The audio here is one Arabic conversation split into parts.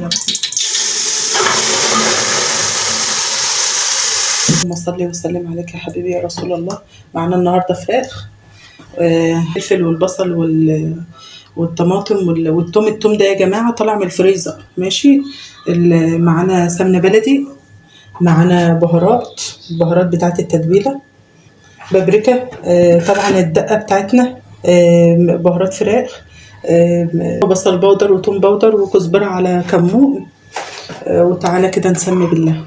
الرحمن الرحيم. اللهم صل وسلم عليك يا حبيبي يا رسول الله. معانا النهارده فراخ، الفلفل والبصل والطماطم والثوم. الثوم ده يا جماعه طالع من الفريزر، ماشي. معانا سمنه بلدي، معانا البهارات بتاعت التتبيله، بابريكا، طبعا الدقه بتاعتنا، بهارات فراخ، بصل بودر وثوم بودر وكزبره على كمون. وتعالى كده نسمي بالله.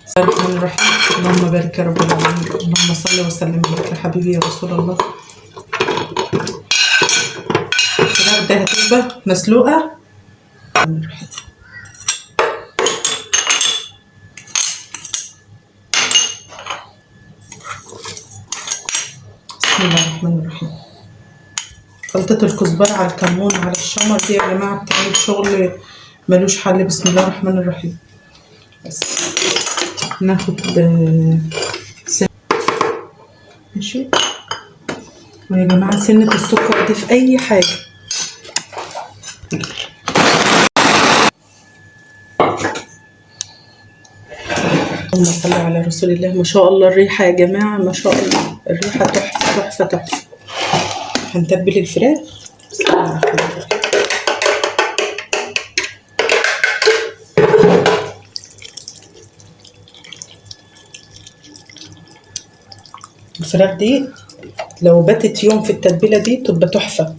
بسم الله الرحمن الرحيم. اللهم بارك يا رب العالمين. اللهم صل وسلم عليك يا حبيبي يا رسول الله. الفراخ ده هتبقى مسلوقه. بسم الله الرحمن الرحيم. خلطة الكزبرة على الكمون على الشمر دي يا جماعة بتعمل شغل ملوش حل. بسم الله الرحمن الرحيم. بس ناخد ماشي. ويا جماعة سنة السكر دي في أي حاجة. اللهم صل على رسول الله. ما شاء الله الريحة يا جماعة، ما شاء الله الريحة تحفة تحفة تحفة. هنتبل الفراخ. بسم الله الرحمن الرحيم. الفراخ دي لو باتت يوم في التتبيلة دي تبقى تحفة.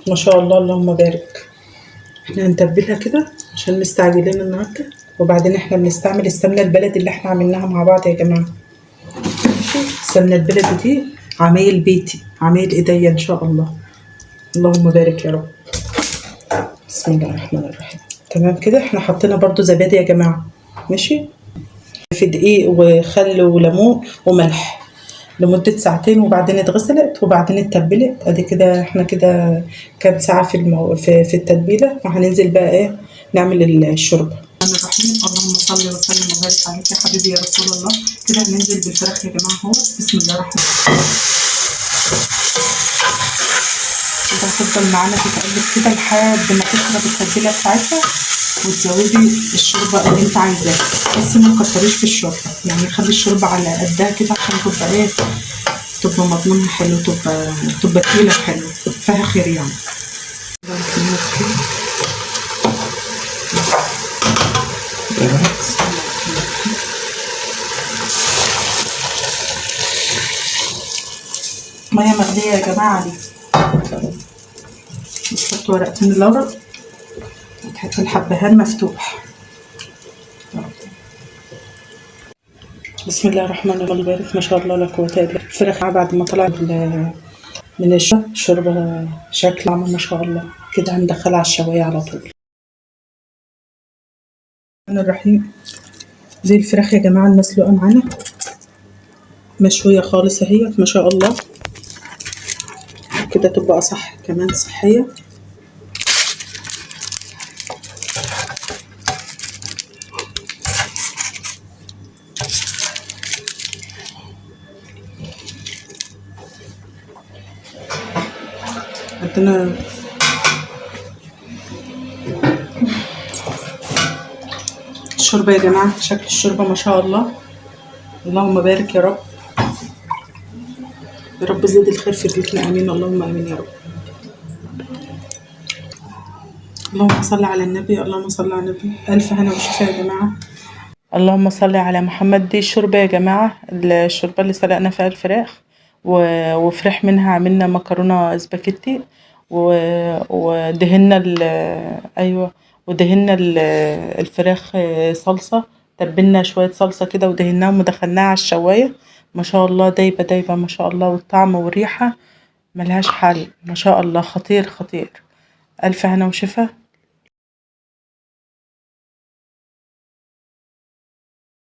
ما شاء الله اللهم بارك. احنا هنتبلها كده عشان مستعجلين النهارده، وبعدين احنا بنستعمل السمنة البلدي اللي احنا عملناها مع بعض يا جماعة. ماشي. السمنة البلدي دي عمايل بيتي، عمايل ايديا ان شاء الله. اللهم بارك يا رب. بسم الله الرحمن الرحيم. تمام كده. احنا حطينا برضو زبادي يا جماعة، ماشي، في دقيق وخل وليمون وملح لمدة ساعتين، وبعدين اتغسلت وبعدين اتبلت. ادي كده احنا كده كام ساعة في التتبيلة، وهننزل بقى ايه نعمل الشوربة. الرحمن الرحيم. اللهم صل وسلم وبارك عليك يا حبيبي يا رسول الله. كده هننزل بالفراخ يا جماعة اهو. بسم الله الرحمن الرحيم. كده هتفضل معانا تتقلب كده لحد ما تشرب التتبيلة بتاعتها، وتزودي الشوربة اللي انت عايزاها، بس ما تكتريش في الشوربة، يعني خلي الشوربة على قدها كده عشان تبقى ايه، تبقى مضمونها حلو، تبقى تقيلة حلو، فيها خير يعني. مية مغلية يا جماعة دي. بتحط ورقتين اللورا وتحط الحبهان مفتوح. بسم الله الرحمن الرحيم. بارك ما شاء الله لا قوة الا بالله. الفراخ بعد ما طلعت من الشوربة شكل عمل ما شاء الله. كده هندخلها على الشواية على طول. الرحمن الرحيم. دي الفراخ يا جماعة المسلوقة معانا مشوية خالص اهيت ما شاء الله. كده تبقى صح كمان صحية. عندنا الشوربة يا جماعة، شكل الشوربة ما شاء الله. اللهم بارك يا رب. يا رب زيد الخير في بيتنا، امين اللهم امين يا رب. اللهم صل على النبي. اللهم صل على النبي. الف هنا وشفا يا جماعة. اللهم صل على محمد. دي الشوربة يا جماعة، الشوربة اللي سلقنا فيها الفراخ وفرح منها عملنا مكرونة سباكيتي، ودهنا ايوه، ودهنا الفراخ صلصة. تبلنا شوية صلصة كده ودهناهم ودخلناها على الشواية. ما شاء الله دايبة دايبة ما شاء الله، والطعم والريحة ملهاش حل ما شاء الله. خطير خطير. ألف هنا وشفا.